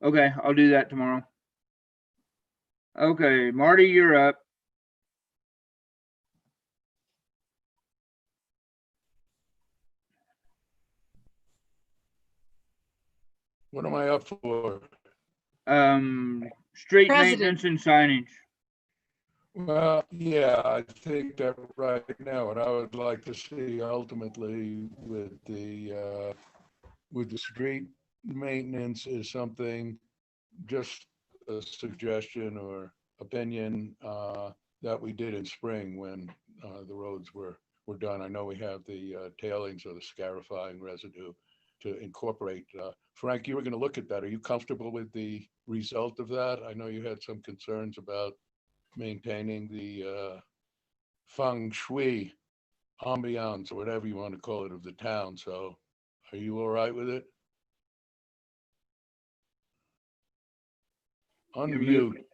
S5: Okay, I'll do that tomorrow. Okay, Marty, you're up.
S2: What am I up for?
S5: Street
S3: President.
S5: maintenance and signage.
S2: Well, yeah, I think that right now, what I would like to see ultimately with the street maintenance is something, just a suggestion or opinion that we did in spring when the roads were done. I know we have the tailings or the scarifying residue to incorporate. Frank, you were going to look at that. Are you comfortable with the result of that? I know you had some concerns about maintaining the feng shui ambiance or whatever you want to call it of the town. So are you all right with it? Unmute.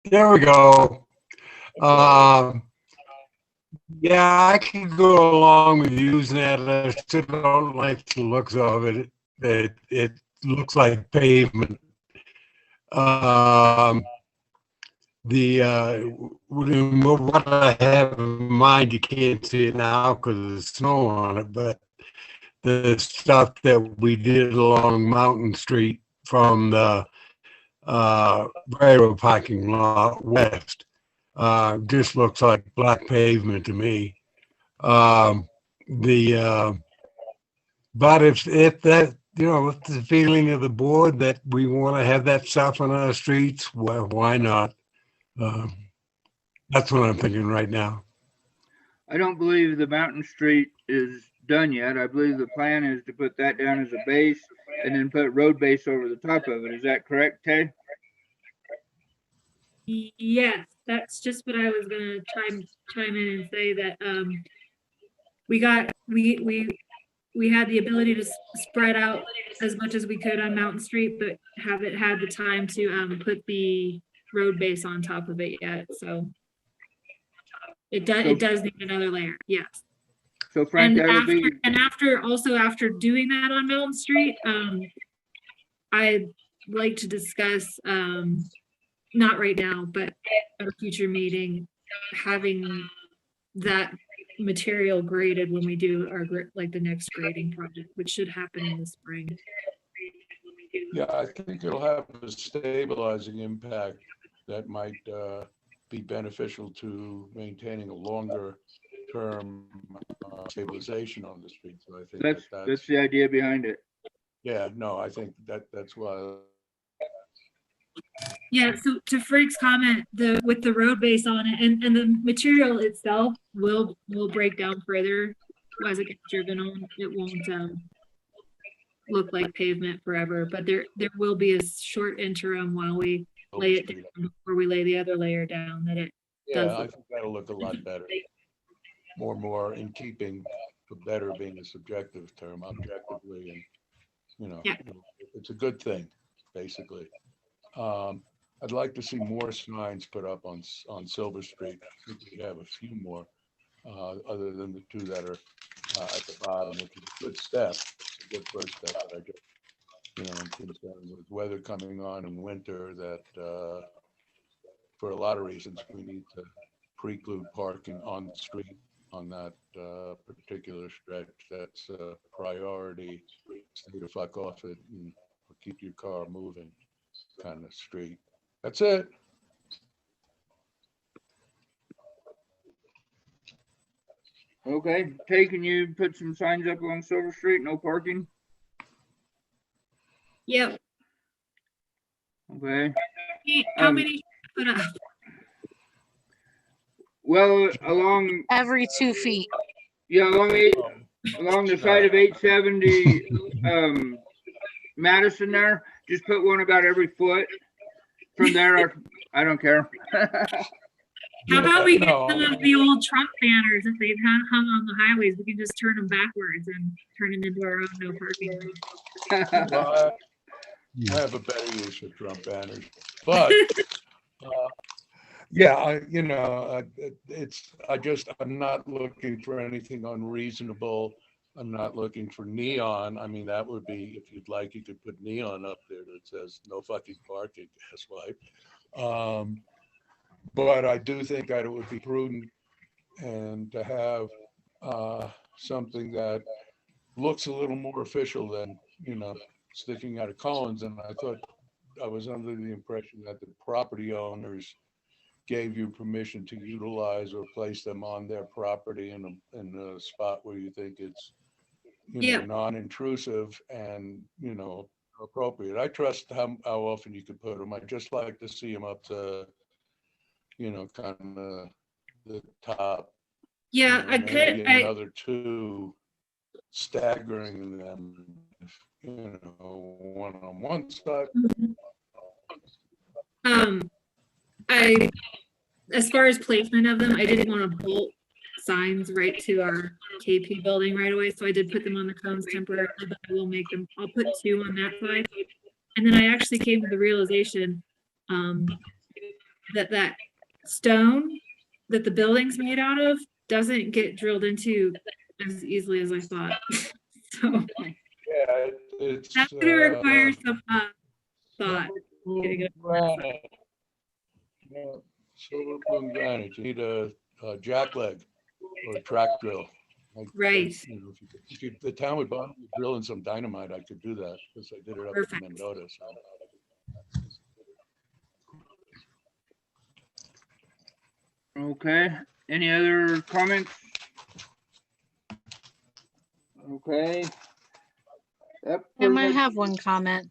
S12: There we go. Yeah, I can go along with using that. I still don't like the looks of it. It looks like pavement. What I have in mind, you can't see it now because there's snow on it, but the stuff that we did along Mountain Street from the railroad parking lot west just looks like black pavement to me. But if that, if the feeling of the board that we want to have that stuff on our streets, well, why not? That's what I'm thinking right now.
S5: I don't believe the Mountain Street is done yet. I believe the plan is to put that down as a base and then put road base over the top of it. Is that correct, Tay?
S8: Yes, that's just what I was gonna chime in and say that we had the ability to spread out as much as we could on Mountain Street, but haven't had the time to put the road base on top of it yet. So it does need another layer. Yes.
S5: So Frank, that would be
S8: After doing that on Mountain Street, I'd like to discuss, not right now, but at a future meeting, having that material graded when we do our like the next grading project, which should happen in the spring.
S2: Yeah, I think it'll have a stabilizing impact that might be beneficial to maintaining a longer term stabilization on the street. So I think
S5: that's the idea behind it.
S2: Yeah, no, I think that's why.
S8: Yeah, so to Frank's comment, with the road base on it and the material itself will break down further as it gets driven on. It won't look like pavement forever, but there will be a short interim while we lay it down before we lay the other layer down that it does.
S2: Yeah, I think that'll look a lot better. More in keeping, but better being a subjective term, objectively, and it's a good thing, basically. I'd like to see more signs put up on Silver Street. I think we have a few more, other than the two that are at the bottom, which is a good step. It's a good first step, but I just, I'm concerned with weather coming on in winter that for a lot of reasons, we need to preclude parking on the street on that particular stretch. That's a priority. Stay the fuck off it and keep your car moving kind of street. That's it.
S5: Okay, Tay, can you put some signs up along Silver Street, no parking?
S8: Yep.
S5: Okay.
S8: How many put up?
S5: Well, along
S3: every 2 feet.
S5: Yeah, along the side of 870 Madison there, just put one about every foot. From there, I don't care.
S8: How about we get some of the old Trump banners if they've hung on the highways? We can just turn them backwards and turn them into our own no parking.
S2: Well, I have a better use of Trump banners, but yeah, I'm not looking for anything unreasonable. I'm not looking for neon. I mean, that would be, if you'd like, you could put neon up there that says no fucking parking, guess what? But I do think that it would be prudent and to have something that looks a little more official than, sticking out of Collins. And I was under the impression that the property owners gave you permission to utilize or place them on their property in a spot where you think it's non-intrusive and appropriate. I trust how often you could put them. I just like to see them up to kind of the top.
S8: Yeah,
S2: another two staggering them, one on one side.
S8: As far as placement of them, I didn't want to bolt signs right to our KP building right away, so I did put them on the cones temporarily, but I'll put 2 on that side. And then I actually came to the realization that stone that the building's made out of doesn't get drilled into as easily as I thought. So
S2: yeah,
S8: that's going to require some thought.
S2: Silver Plume granite. You need a jack leg or a track drill.
S8: Right.
S2: If the town would bother me drilling some dynamite, I could do that because I did it up in Mendota.
S5: Okay. Any other comments? Okay.
S3: I might have one comment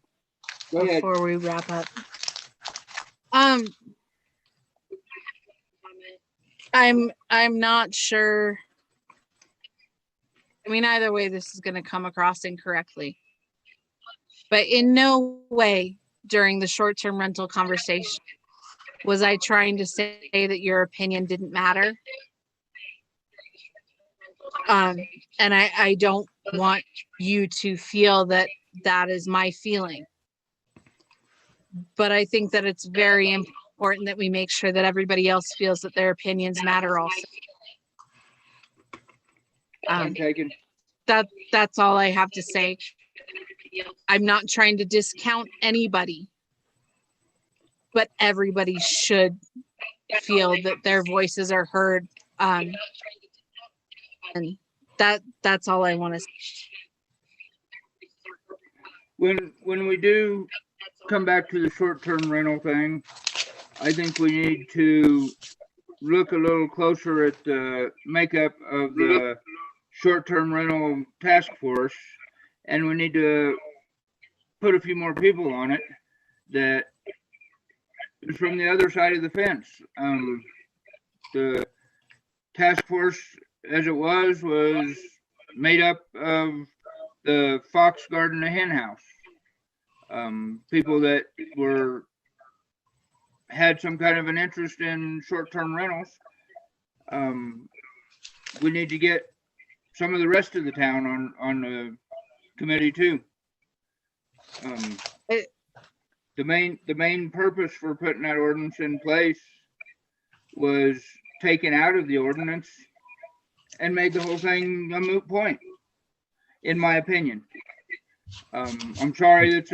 S3: before we wrap up. I'm not sure I mean, either way, this is going to come across incorrectly. But in no way during the short-term rental conversation was I trying to say that your opinion didn't matter. And I don't want you to feel that that is my feeling. But I think that it's very important that we make sure that everybody else feels that their opinions matter also.
S5: Point taken.
S3: That's all I have to say. I'm not trying to discount anybody, but everybody should feel that their voices are heard. And that's all I want to say.
S5: When we do come back to the short-term rental thing, I think we need to look a little closer at the makeup of the short-term rental task force, and we need to put a few more people on it that is from the other side of the fence. The task force, as it was made up of the fox garden, the hen house. People that had some kind of an interest in short-term rentals. We need to get some of the rest of the town on the committee too. The main purpose for putting that ordinance in place was taken out of the ordinance and made the whole thing a moot point, in my opinion. I'm sorry, it's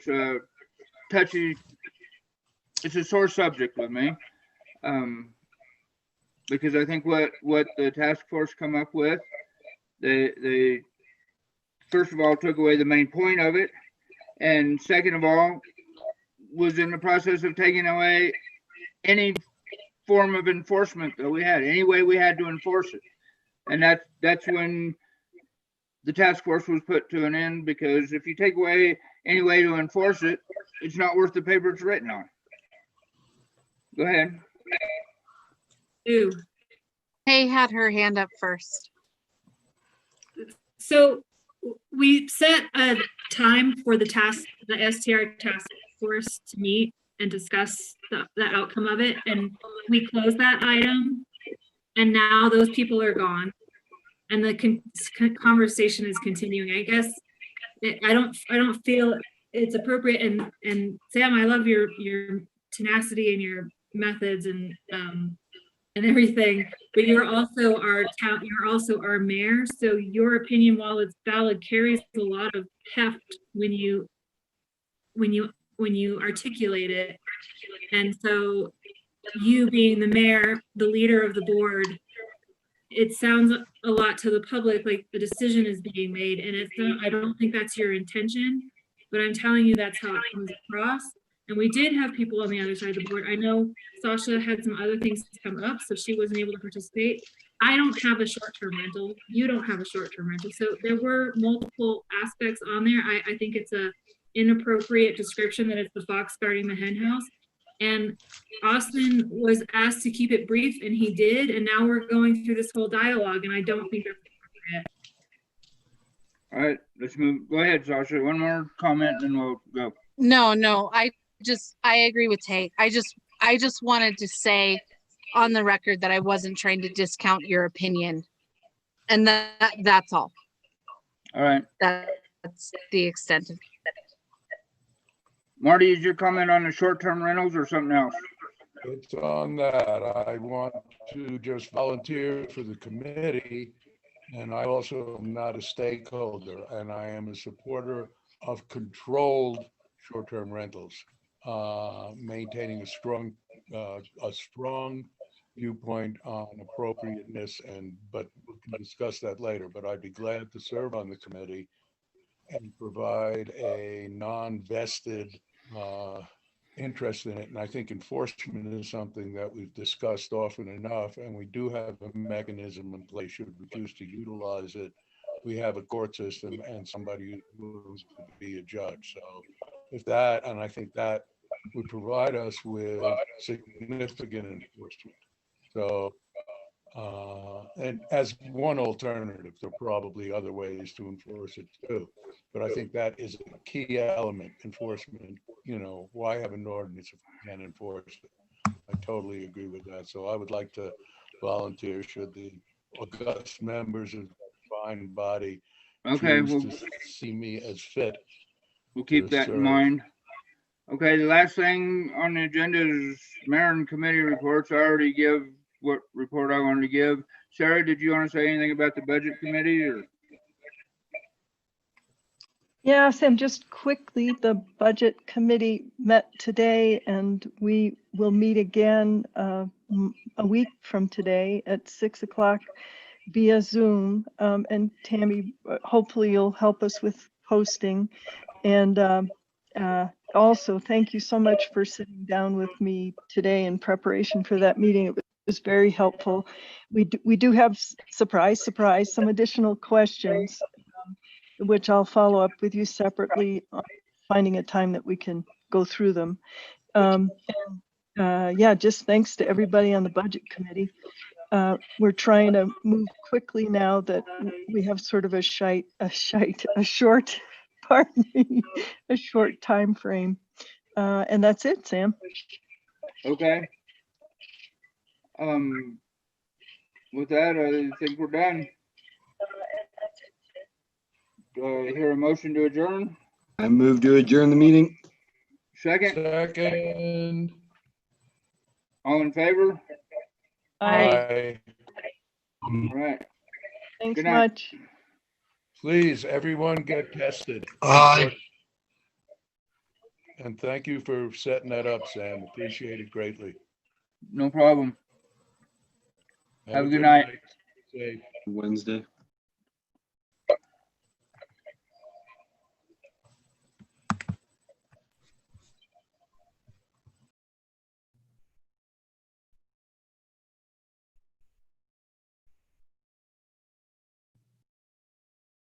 S5: a touchy, it's a sore subject with me, because I think what the task force come up with, they first of all took away the main point of it, and second of all was in the process of taking away any form of enforcement that we had, any way we had to enforce it. And that's when the task force was put to an end, because if you take away any way to enforce it, it's not worth the paper it's written on. Go ahead.
S3: Kay had her hand up first.
S8: So we set a time for the STR task force to meet and discuss the outcome of it. And we closed that item, and now those people are gone. And the conversation is continuing. I guess I don't feel it's appropriate. And Sam, I love your tenacity and your methods and everything. But you're also our mayor. So your opinion, while it's valid, carries a lot of heft when you articulate it. And so you being the mayor, the leader of the board, it sounds a lot to the public like the decision is being made, and it's not, I don't think that's your intention, but I'm telling you that's how it comes across. And we did have people on the other side of the board. I know Sasha had some other things come up, so she wasn't able to participate. I don't have a short-term rental. You don't have a short-term rental. So there were multiple aspects on there. I think it's a inappropriate description that it's the fox guarding the hen house. And Austin was asked to keep it brief, and he did. And now we're going through this whole dialogue, and I don't think that's appropriate.
S5: All right, let's move. Go ahead, Sasha. One more comment, and then we'll go.
S3: No, I agree with Tay. I just wanted to say on the record that I wasn't trying to discount your opinion, and that's all.
S5: All right.
S3: That's the extent of it.
S5: Marty, is your comment on the short-term rentals or something else?
S2: It's on that. I want to just volunteer for the committee, and I also am not a stakeholder, and I am a supporter of controlled short-term rentals, maintaining a strong viewpoint on appropriateness, but we can discuss that later. But I'd be glad to serve on the committee and provide a non-vested interest in it. And I think enforcement is something that we've discussed often enough, and we do have a mechanism in place. Should we refuse to utilize it, we have a court system and somebody who's to be a judge. So if that, and I think that would provide us with significant enforcement. So And as one alternative, there are probably other ways to enforce it too. But I think that is a key element, enforcement. You know, why have an ordinance if we can't enforce it? I totally agree with that. So I would like to volunteer should the august members of the fine body
S5: Okay,
S2: choose
S5: well,
S2: to see me as fit.
S5: we'll keep
S2: to
S5: that in
S2: serve.
S5: mind. Okay, the last thing on the agenda is mayor and committee reports. I already give what report I wanted to give. Sarah, did you want to say anything about the budget committee or?
S13: Yeah, Sam, just quickly, the budget committee met today and we will meet again a week from today at 6 o'clock via Zoom. And Tammy, hopefully you'll help us with posting. And also, thank you so much for sitting down with me today in preparation for that meeting. It was very helpful. We do have, surprise, some additional questions, which I'll follow up with you separately on finding a time that we can go through them. Yeah, just thanks to everybody on the budget committee. We're trying to move quickly now that we have sort of a short, pardon me, a short time frame. And that's it, Sam.
S5: Okay. With that, I think we're done. Do I hear a motion to adjourn?
S1: I move to adjourn the meeting.
S5: Second,
S2: Second.
S5: all in favor?
S2: Aye.
S5: All right.
S13: Thanks
S5: Good night.
S13: much.
S2: Please, everyone get tested.
S12: Aye.
S2: And thank you for setting that up, Sam. Appreciate it greatly.
S5: No problem. Have a good night.
S2: Safe.
S1: Wednesday.